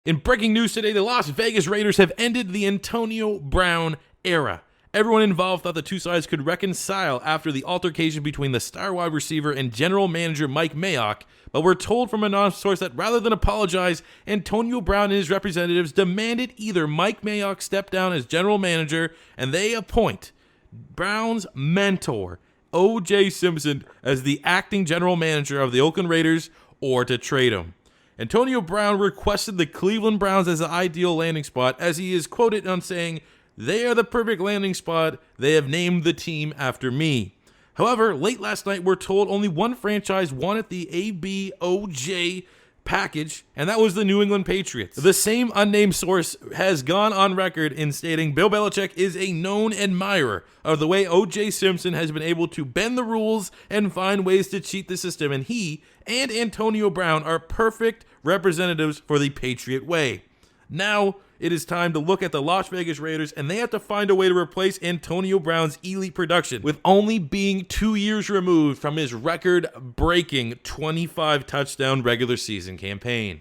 In breaking news today, the Las Vegas Raiders have ended the Antonio Brown era. Everyone involved thought the two sides could reconcile after the altercation between the star wide receiver and general manager Mike Mayock, but we're told from a non-source that rather than apologize, Antonio Brown and his representatives demanded either Mike Mayock step down as general manager and they appoint Brown's mentor, O.J. Simpson, as the acting general manager of the Oakland Raiders, or to trade him. Antonio Brown requested the Cleveland Browns as the ideal landing spot, as he is quoted on saying, "They are the perfect landing spot. They have named the team after me." However, late last night, we're told only one franchise wanted the ABOJ package, and that was the New England Patriots. The same unnamed source has gone on record in stating Bill Belichick is a known admirer of the way O.J. Simpson has been able to bend the rules and find ways to cheat the system, and he and Antonio Brown are perfect representatives for the Patriot way. Now it is time to look at the Las Vegas Raiders, and they have to find a way to replace Antonio Brown's elite production, with only being 2 years removed from his record-breaking 25 touchdown regular season campaign.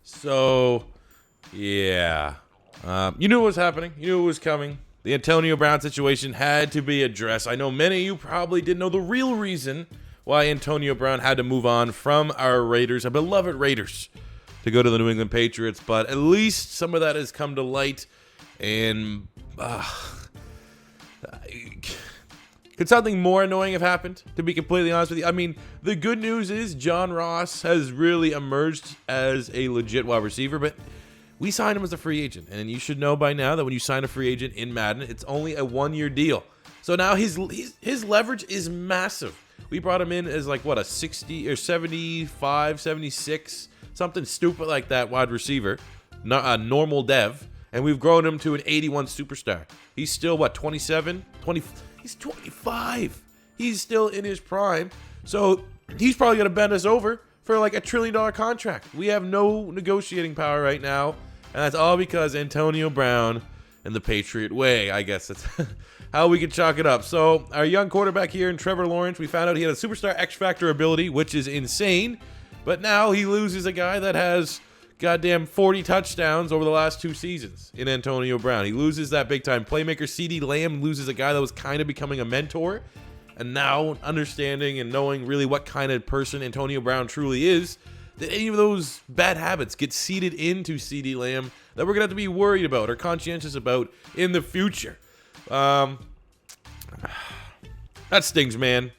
So, yeah. You knew what was happening. You knew it was coming. The Antonio Brown situation had to be addressed. I know many of you probably didn't know the real reason why Antonio Brown had to move on from our Raiders, our beloved Raiders, to go to the New England Patriots, but at least some of that has come to light, and could something more annoying have happened, to be completely honest with you? I mean, the good news is John Ross has really emerged as a legit wide receiver, but we signed him as a free agent, and you should know by now that when you sign a free agent in Madden, it's only a one-year deal. So now his leverage is massive. We brought him in as like, what, a 60 or 75, 76, something stupid like that wide receiver, not a normal dev, and we've grown him to an 81 superstar. He's still, what, 27? He's 25. He's still in his prime. So he's probably going to bend us over for like $1 trillion contract. We have no negotiating power right now, and that's all because Antonio Brown and the Patriot way. I guess that's how we can chalk it up. So our young quarterback here in Trevor Lawrence, we found out he had a superstar X-Factor ability, which is insane. But now he loses a guy that has goddamn 40 touchdowns over the last 2 seasons in Antonio Brown. He loses that big-time playmaker. CeeDee Lamb loses a guy that was kind of becoming a mentor. And now understanding and knowing really what kind of person Antonio Brown truly is, that any of those bad habits get seeded into CeeDee Lamb that we're going to have to be worried about or conscientious about in the future. That stings, man.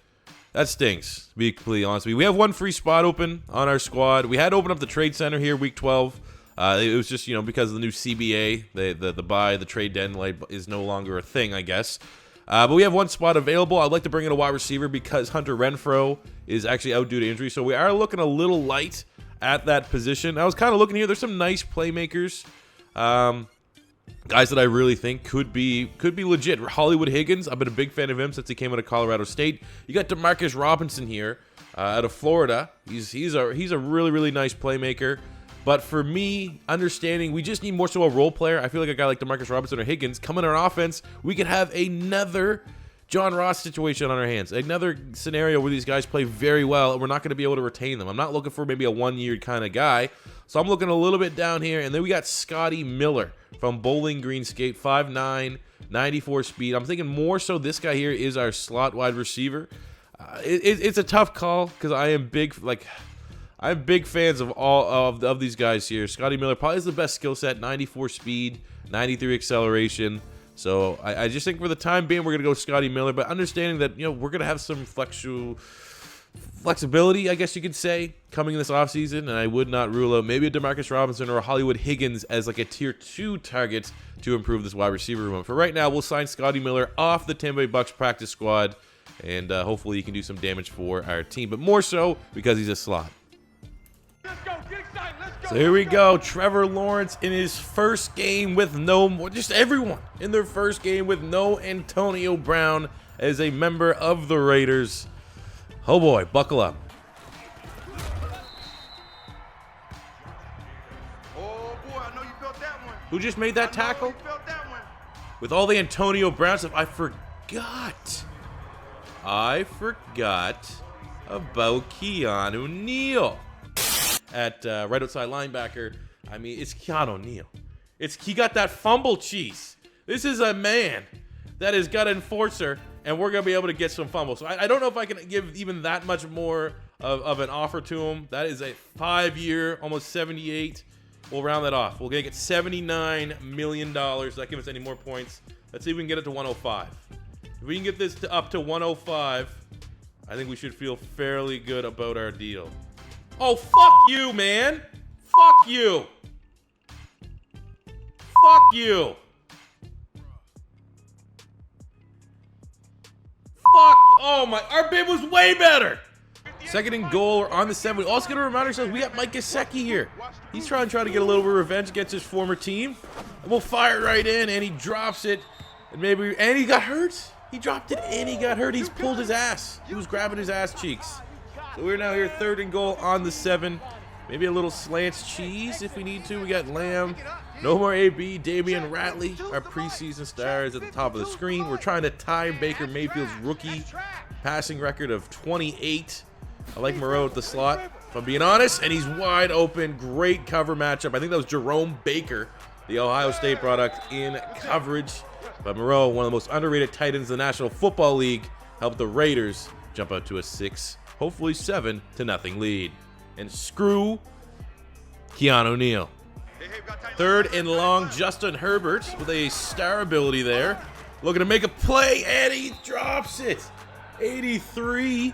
That stinks, to be completely honest with you. We have one free spot open on our squad. We had to open up the trade center here week 12. It was just, because of the new CBA, the trade deadline is no longer a thing, I guess. But we have one spot available. I'd like to bring in a wide receiver because Hunter Renfrow is actually out due to injury. So we are looking a little light at that position. I was kind of looking here. There's some nice playmakers. Guys that I really think could be legit. Hollywood Higgins, I've been a big fan of him since he came out of Colorado State. You got Demarcus Robinson here out of Florida. He's a really, really nice playmaker. But for me, understanding we just need more so a role player. I feel like a guy like Demarcus Robinson or Higgins coming in our offense, we could have another John Ross situation on our hands. Another scenario where these guys play very well and we're not going to be able to retain them. I'm not looking for maybe a one-year kind of guy. So I'm looking a little bit down here. And then we got Scotty Miller from Bowling Green Skate, 5'9", 94 speed. I'm thinking more so this guy here is our slot wide receiver. It's a tough call because I'm big fans of all of these guys here. Scotty Miller probably is the best skill set, 94 speed, 93 acceleration. So I just think for the time being, we're going to go Scotty Miller, but understanding that, we're going to have some flexibility, I guess you could say, coming in this offseason, and I would not rule out maybe a Demarcus Robinson or a Hollywood Higgins as like a tier 2 target to improve this wide receiver room. For right now, we'll sign Scotty Miller off the Tampa Bay Bucks practice squad, and hopefully he can do some damage for our team, but more so because he's a slot. So here we go. Trevor Lawrence in his first game with just everyone in their first game with no Antonio Brown as a member of the Raiders. Oh boy, buckle up. Oh boy, I know you felt that one. Who just made that tackle? You felt that one. With all the Antonio Brown stuff, I forgot about Keanu Neal at right outside linebacker. I mean, it's Keanu Neal. He got that fumble cheese. This is a man that has got an enforcer, and we're going to be able to get some fumbles. So I don't know if I can give even that much more of an offer to him. That is a 5-year, almost 78. We'll round that off. We'll get $79 million. That give us any more points. Let's see if we can get it to 105. If we can get this up to 105, I think we should feel fairly good about our deal. Oh, fuck you, man. Fuck you. Fuck you. Fuck. Oh, my. Our bid was way better. Second and goal. We're on the 7. We also got to remind ourselves we got Mike Gesicki here. He's trying to get a little bit of revenge against his former team. And we'll fire it right in, and he drops it. And he got hurt. He dropped it, and he got hurt. He's pulled his ass. He was grabbing his ass cheeks. So we're now here, third and goal on the 7. Maybe a little slants cheese if we need to. We got Lamb. No more AB. Damian Ratley, our preseason stars at the top of the screen. We're trying to tie Baker Mayfield's rookie passing record of 28. I like Moreau at the slot, if I'm being honest, and he's wide open. Great cover matchup. I think that was Jerome Baker, the Ohio State product, in coverage. But Moreau, one of the most underrated tight ends in the National Football League, helped the Raiders jump out to a 6, hopefully 7-0 lead. And screw Keanu Neal. Third and long, Justin Herbert with a star ability there. Looking to make a play, and he drops it. 83.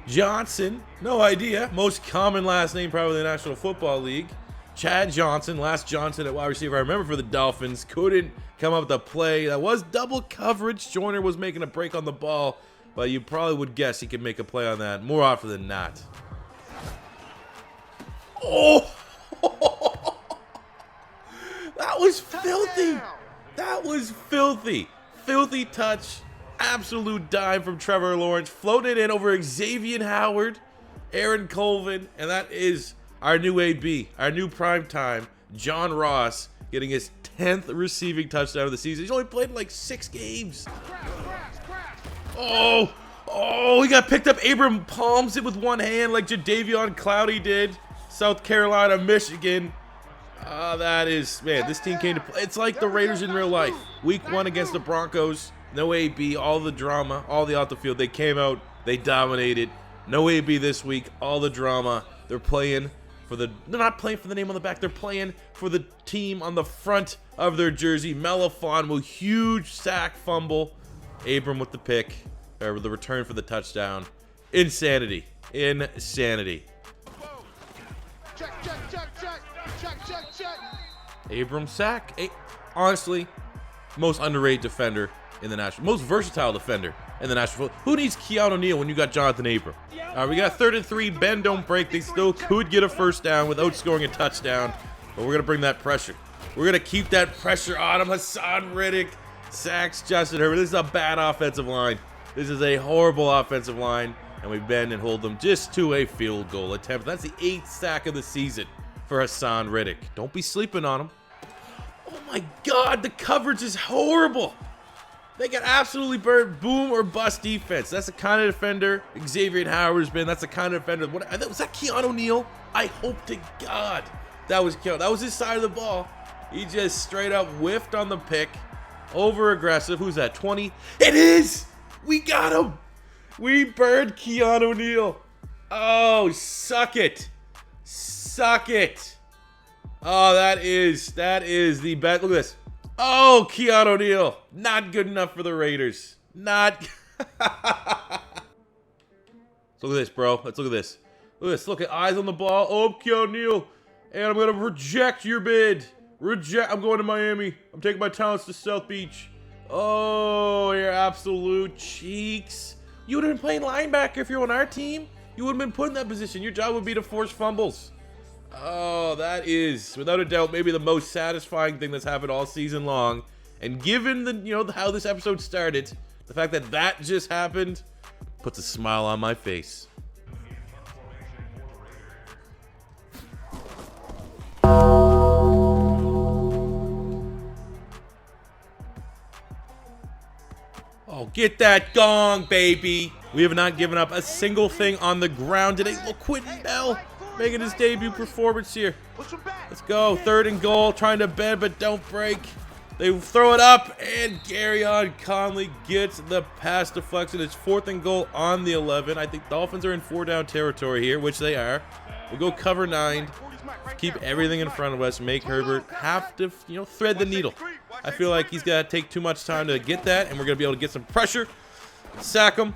Johnson, no idea. Most common last name probably in the National Football League. Chad Johnson, last Johnson at wide receiver. I remember for the Dolphins, couldn't come up with a play. That was double coverage. Joyner was making a break on the ball, but you probably would guess he could make a play on that more often than not. Oh! That was filthy. That was filthy. Filthy touch. Absolute dime from Trevor Lawrence. Floated in over Xavier Howard, Aaron Colvin, and that is our new AB, our new primetime, John Ross, getting his 10th receiving touchdown of the season. He's only played like 6 games. Oh, he got picked up. Abram palms it with one hand like Jadeveon Clowney did. South Carolina, Michigan. That is, man, this team came to play. It's like the Raiders in real life. Week 1 against the Broncos. No AB, all the drama, all the out the field. They came out, they dominated. No AB this week, all the drama. They're not playing for the name on the back. They're playing for the team on the front of their jersey. Melifon with huge sack fumble. Abram with the pick, or the return for the touchdown. Insanity. Insanity. Abram sack. Honestly, most underrated defender in the national, most versatile defender in the national football. Who needs Keanu Neal when you got Jonathan Abram? All right, we got 3rd and 3. Bend don't break. They still could get a first down without scoring a touchdown, but we're gonna bring that pressure. We're gonna keep that pressure on him. Hassan Riddick sacks Justin Herbert. This is a bad offensive line. This is a horrible offensive line, and we bend and hold them just to a field goal attempt. That's the 8th sack of the season for Hassan Riddick. Don't be sleeping on him. Oh my God, the coverage is horrible. They got absolutely burned. Boom or bust defense. That's the kind of defender Xavier Howard's been. That's the kind of defender. Was that Keanu Neal? I hope to God that was Keanu. That was his side of the ball. He just straight up whiffed on the pick. Over aggressive. Who's that? 20? It is! We got him! We burned Keanu Neal. Oh, suck it. Suck it. Oh, that is the best. Look at this. Oh, Keanu Neal. Not good enough for the Raiders. Not. Let's look at this, bro. Let's look at this. Look at this. Look at eyes on the ball. Oh, Keanu Neal. And I'm going to reject your bid. I'm going to Miami. I'm taking my talents to South Beach. Oh, your absolute cheeks. You would have been playing linebacker if you're on our team. You would have been put in that position. Your job would be to force fumbles. Oh, that is, without a doubt, maybe the most satisfying thing that's happened all season long. And given the, how this episode started, the fact that that just happened puts a smile on my face. Oh, get that gong, baby. We have not given up a single thing on the ground today. Look, Quentin Bell. making his debut performance here. Let's go. 3rd and goal. Trying to bend, but don't break. They throw it up, and Garyon Conley gets the pass deflection. It's 4th and goal on the 11. I think Dolphins are in 4-down territory here, which they are. We'll go cover 9. Keep everything in front of us. Make Herbert have to, thread the needle. I feel like he's got to take too much time to get that, and we're going to be able to get some pressure. Sack him.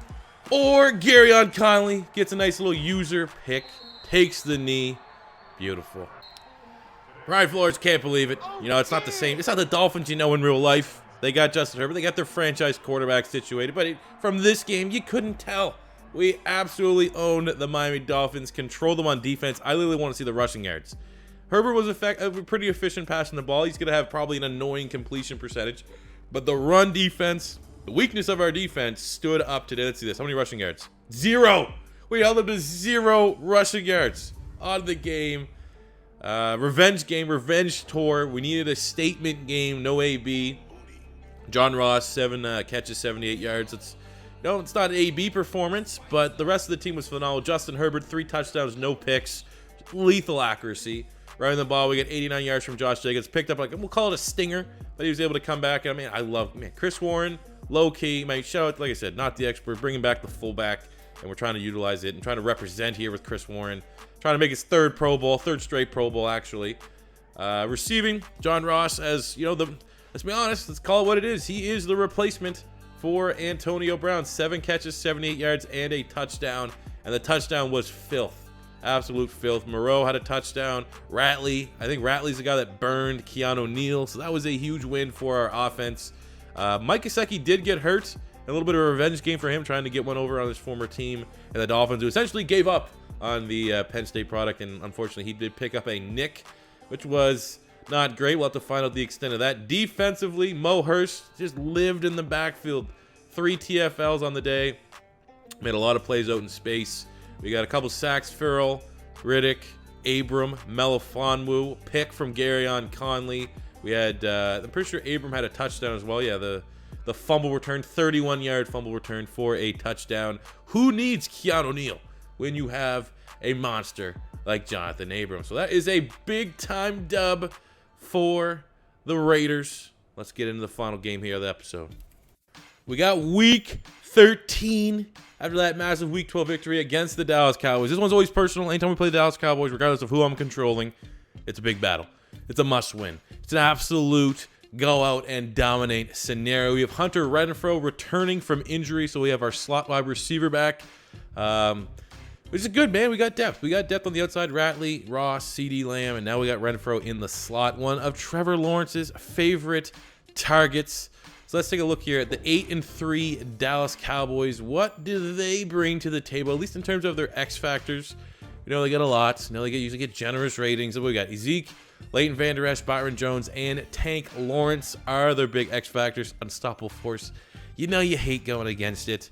Or Garyon Conley gets a nice little user pick. Takes the knee. Beautiful. Brian Flores can't believe it. It's not the same. It's not the Dolphins in real life. They got Justin Herbert. They got their franchise quarterback situated. But from this game, you couldn't tell. We absolutely owned the Miami Dolphins. Controlled them on defense. I literally want to see the rushing yards. Herbert was pretty efficient passing the ball. He's going to have probably an annoying completion percentage. But the run defense, the weakness of our defense, stood up today. Let's see this. How many rushing yards? 0. We held them to 0 rushing yards on the game. Revenge game, revenge tour. We needed a statement game. No AB. John Ross, 7 catches, 78 yards. It's not an AB performance, but the rest of the team was phenomenal. Justin Herbert, 3 touchdowns, no picks, lethal accuracy. Running the ball, we get 89 yards from Josh Jacobs. Picked up, we'll call it a stinger, but he was able to come back. And I love Chris Warren, low key. Shout out, like I said, not the expert, bringing back the fullback, and we're trying to utilize it and trying to represent here with Chris Warren. Trying to make his 3rd Pro Bowl, 3rd straight Pro Bowl, actually. Receiving, John Ross, as let's be honest, let's call it what it is. He is the replacement for Antonio Brown. 7 catches, 78 yards, and a touchdown. And the touchdown was filth. Absolute filth. Moreau had a touchdown. I think Ratley's the guy that burned Keanu Neal. So that was a huge win for our offense. Mike Gesicki did get hurt. A little bit of a revenge game for him, trying to get one over on his former team. And the Dolphins, who essentially gave up on the Penn State product, and unfortunately he did pick up a nick, which was not great. We'll have to find out the extent of that. Defensively, Mo Hurst just lived in the backfield. 3 TFLs on the day. Made a lot of plays out in space. We got a couple sacks. Farrell, Riddick, Abram, Melifonwu, pick from Garyon Conley. We had, I'm pretty sure Abram had a touchdown as well. Yeah, the fumble return, 31-yard fumble return for a touchdown. Who needs Keanu Neal when you have a monster like Jonathan Abram? So that is a big-time dub for the Raiders. Let's get into the final game here of the episode. We got Week 13 after that massive Week 12 victory against the Dallas Cowboys. This one's always personal. Anytime we play the Dallas Cowboys, regardless of who I'm controlling, it's a big battle. It's a must-win. It's an absolute go out and dominate scenario. We have Hunter Renfrow returning from injury, so we have our slot wide receiver back. Which is good, man. We got depth. We got depth on the outside. Ratley, Ross, CeeDee Lamb, and now we got Renfrow in the slot. One of Trevor Lawrence's favorite targets. So let's take a look here at the 8-3 Dallas Cowboys. What do they bring to the table, at least in terms of their X factors? They get a lot. They usually get generous ratings. We got Zeke, Leighton Vander Esch, Byron Jones, and Tank Lawrence are their big X factors. Unstoppable force. You hate going against it.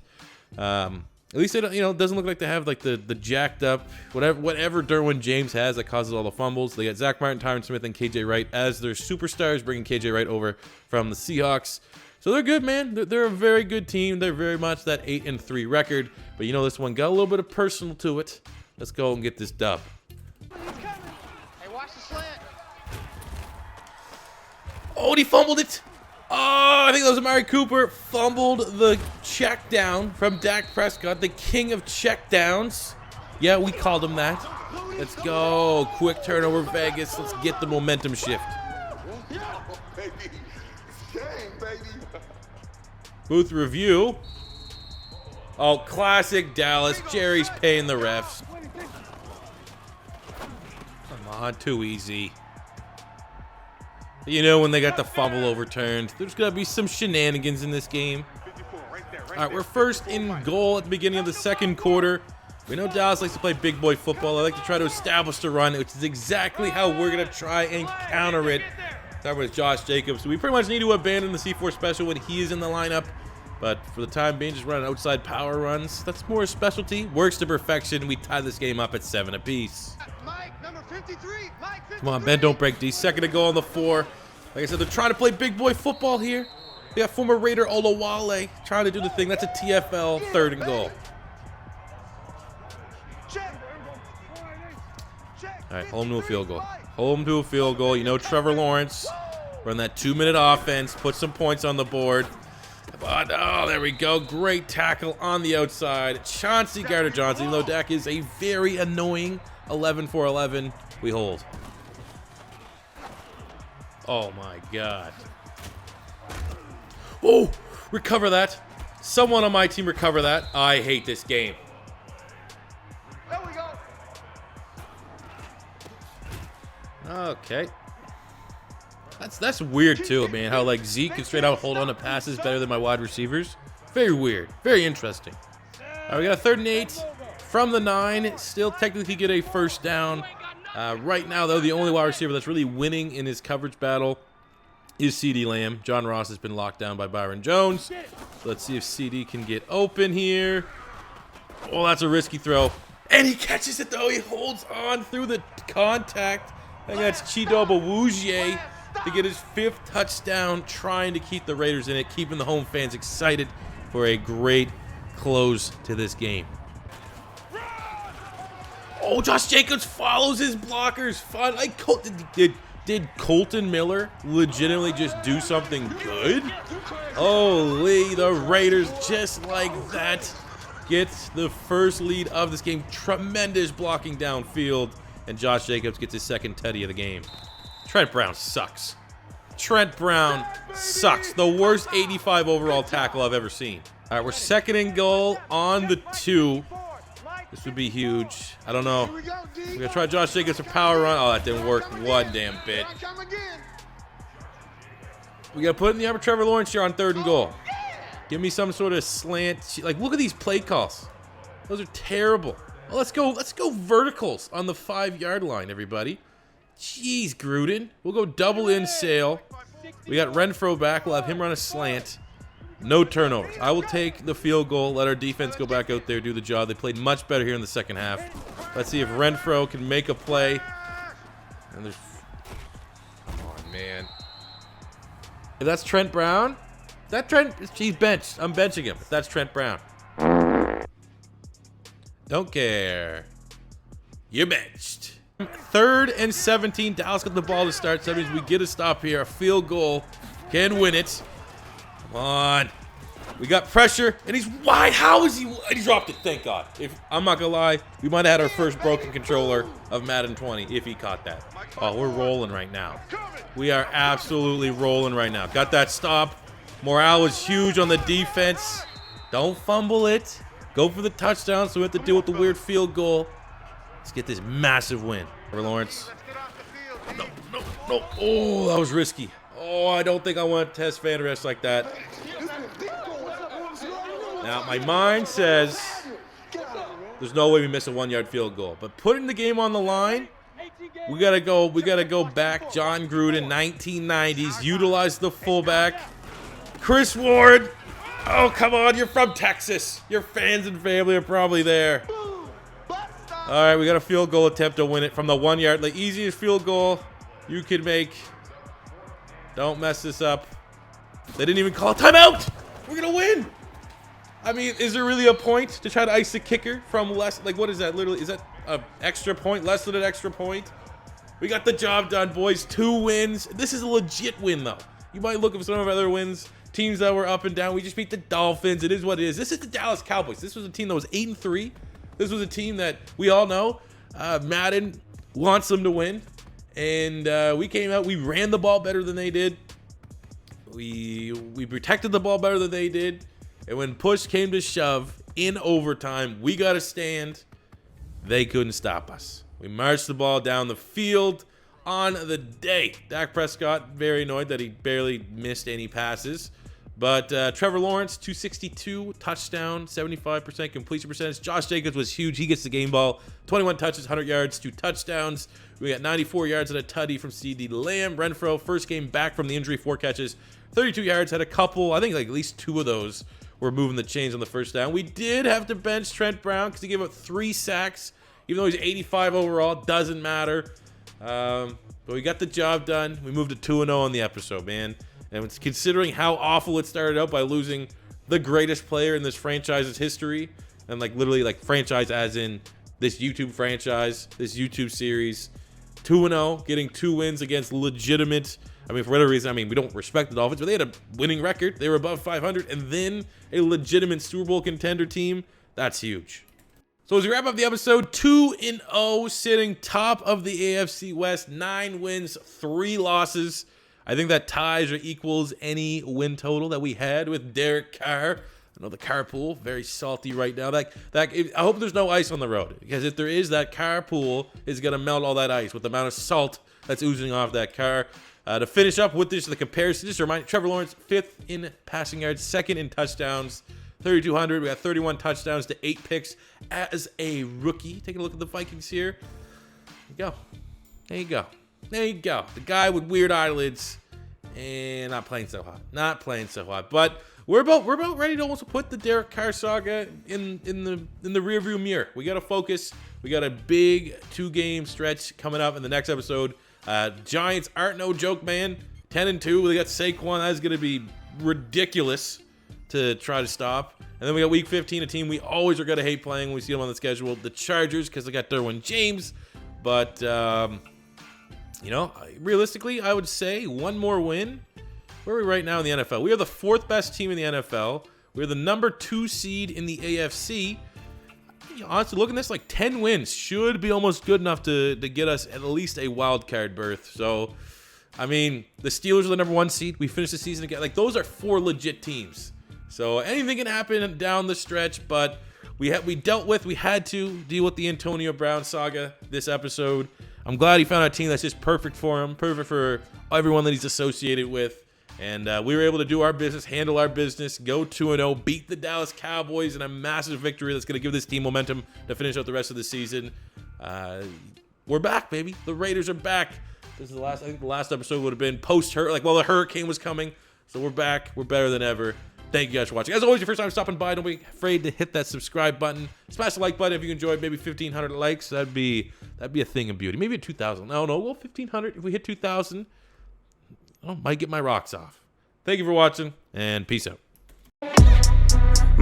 At least it doesn't look like they have like the jacked up whatever Derwin James has that causes all the fumbles. They got Zach Martin, Tyron Smith, and KJ Wright as their superstars, bringing KJ Wright over from the Seahawks. So they're good, man. They're a very good team. They're very much that 8-3 record. But this one got a little bit of personal to it. Let's go and get this dub. Hey, watch the slant. Oh, and he fumbled it. Oh, I think that was Amari Cooper. Fumbled the check down from Dak Prescott, the king of check downs. Yeah, we called him that. Let's go. Quick turnover, Vegas. Let's get the momentum shift. Booth review. Oh, classic Dallas. Jerry's paying the refs. Come on, too easy. When they got the fumble overturned, there's going to be some shenanigans in this game. All right, we're first in goal at the beginning of the second quarter. We know Dallas likes to play big boy football. They like to try to establish the run, which is exactly how we're going to try and counter it. That was Josh Jacobs. So we pretty much need to abandon the C4 special when he is in the lineup. But for the time being, just running outside power runs. That's more a specialty. Works to perfection. We tie this game up at 7 apiece. Mike, number 53. Mike, 53. Come on, Ben, don't break D. Second to go on the 4. Like I said, they're trying to play big boy football here. We got former Raider Olawale trying to do the thing. That's a TFL, 3rd and goal. All right, home to a field goal. Home to a field goal. You know Trevor Lawrence run that 2-minute offense, put some points on the board. But, oh, there we go. Great tackle on the outside. Chauncey Gardner-Johnson, even though Dak is a very annoying 11 for 11, we hold. Oh, my God. Oh, recover that. Someone on my team recover that. I hate this game. There we go. Okay. That's weird too, man. How like Zeke can straight out hold on to passes better than my wide receivers. Very weird. Very interesting. All right, we got a 3rd and 8 from the 9. Still technically get a first down. Right now, though, the only wide receiver that's really winning in his coverage battle is CeeDee Lamb. John Ross has been locked down by Byron Jones. So let's see if CeeDee can get open here. Oh, that's a risky throw. And he catches it, though. He holds on through the contact. I think that's Chido Awuzie to get his 5th touchdown, trying to keep the Raiders in it, keeping the home fans excited for a great close to this game. Oh, Josh Jacobs follows his blockers. Fun. Like, did Colton Miller legitimately just do something good? Holy, the Raiders, just like that, gets the first lead of this game. Tremendous blocking downfield, and Josh Jacobs gets his 2nd tutty of the game. Trent Brown sucks. Trent Brown sucks. The worst 85 overall tackle I've ever seen. All right, we're 2nd and goal on the 2. This would be huge. I don't know. We're going to try Josh Jacobs for power run. Oh, that didn't work one damn bit. We got to put in the upper Trevor Lawrence here on 3rd and goal. Give me some sort of slant. Like, look at these play calls. Those are terrible. Oh, let's go verticals on the 5-yard line, everybody. Jeez, Gruden. We'll go double in Sale. We got Renfro back. We'll have him run a slant. No turnovers. I will take the field goal. Let our defense go back out there, do the job. They played much better here in the 2nd half. Let's see if Renfro can make a play. And there's... Come on, man. If that's Trent Brown, he's benched. I'm benching him. If that's Trent Brown. Don't care. You're benched. 3rd and 17. Dallas got the ball to start. So that means we get a stop here. A field goal can win it. Come on. We got pressure, and he's wide. How is he? He dropped it. Thank God. I'm not gonna lie, we might have had our first broken controller of Madden 20 if he caught that. Oh, we're rolling right now. We are absolutely rolling right now. Got that stop. Morale was huge on the defense. Don't fumble it. Go for the touchdown, so we have to deal with the weird field goal. Let's get this massive win. Trevor Lawrence. No. Oh, that was risky. Oh, I don't think I want to test Van Der Esch like that. Now, my mind says there's no way we miss a 1-yard field goal. But putting the game on the line, we gotta go back. John Gruden, 1990s, utilize the fullback. Chris Ward. Oh, come on, you're from Texas. Your fans and family are probably there. All right, we got a field goal attempt to win it from the 1-yard. The easiest field goal you could make. Don't mess this up. They didn't even call a timeout. We're going to win. I mean, is there really a point to try to ice the kicker from less? Like, what is that? Literally, is that an extra point? Less than an extra point? We got the job done, boys. 2 wins. This is a legit win, though. You might look at some of our other wins. Teams that were up and down. We just beat the Dolphins. It is what it is. This is the Dallas Cowboys. This was a team that was 8-3. This was a team that we all know Madden wants them to win. And we came out. We ran the ball better than they did. We protected the ball better than they did. And when push came to shove in overtime, we got to stand. They couldn't stop us. We marched the ball down the field on the day. Dak Prescott, very annoyed that he barely missed any passes. But Trevor Lawrence, 262, touchdown, 75% completion percentage. Josh Jacobs was huge. He gets the game ball. 21 touches, 100 yards, 2 touchdowns. We got 94 yards and a tutty from CeeDee Lamb. Renfro, first game back from the injury, 4 catches, 32 yards, had a couple, I think like at least 2 of those were moving the chains on the first down. We did have to bench Trent Brown because he gave up 3 sacks. Even though he's 85 overall, doesn't matter. But we got the job done. We moved to 2-0 on the episode, man. And considering how awful it started out by losing the greatest player in this franchise's history, and like literally like franchise as in this YouTube franchise, this YouTube series, 2-0, getting 2 wins against legitimate. I mean, for whatever reason, I mean, we don't respect the Dolphins, but they had a winning record. They were above 500, and then a legitimate Super Bowl contender team. That's huge. So as we wrap up the episode, 2-0, sitting top of the AFC West, 9 wins, 3 losses. I think that ties or equals any win total that we had with Derek Carr. I know the carpool, very salty right now. I hope there's no ice on the road, because if there is, that carpool is going to melt all that ice with the amount of salt that's oozing off that car. To finish up with this, the comparison, just to remind you, Trevor Lawrence, 5th in passing yards, 2nd in touchdowns, 3,200. We got 31 touchdowns to 8 picks as a rookie. Taking a look at the Vikings here. There you go. There you go. There you go. The guy with weird eyelids and not playing so hot. Not playing so hot. But we're about ready to almost put the Derek Carr saga in the rearview mirror. We got to focus. We got a big 2-game stretch coming up in the next episode. Giants aren't no joke, man. 10-2. They got Saquon. That's going to be ridiculous to try to stop. And then we got week 15, a team we always are going to hate playing when we see them on the schedule, the Chargers, because they got Derwin James. But, you know, realistically, I would say one more win. Where are we right now in the NFL? We are the 4th best team in the NFL. We're the number 2 seed in the AFC. Honestly, looking at this, like 10 wins should be almost good enough to get us at least a wild card berth. So, I mean, the Steelers are the number 1 seed. We finished the season again. Like, those are 4 legit teams. So anything can happen down the stretch, but we had to deal with the Antonio Brown saga this episode. I'm glad he found a team that's just perfect for him, perfect for everyone that he's associated with. And we were able to do our business, handle our business, go 2-0, beat the Dallas Cowboys in a massive victory that's going to give this team momentum to finish out the rest of the season. We're back, baby. The Raiders are back. This is I think the last episode would have been post-hurricane, the hurricane was coming. So we're back. We're better than ever. Thank you guys for watching. As always, your first time stopping by, don't be afraid to hit that subscribe button. Smash the like button if you enjoyed. Maybe 1,500 likes. That'd be a thing of beauty. Maybe 2,000. No, well, 1,500. If we hit 2,000, I might get my rocks off. Thank you for watching, and peace out.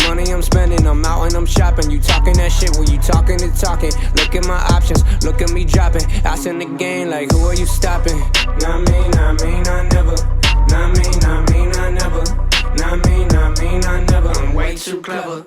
Money I'm spending, I'm out and I'm shopping. You talking that shit when you talking to talking. Look at my options, look at me dropping. Ass in the game, like who are you stopping? Not me, I never. Not me, I never. Not me, I never. I'm way too clever.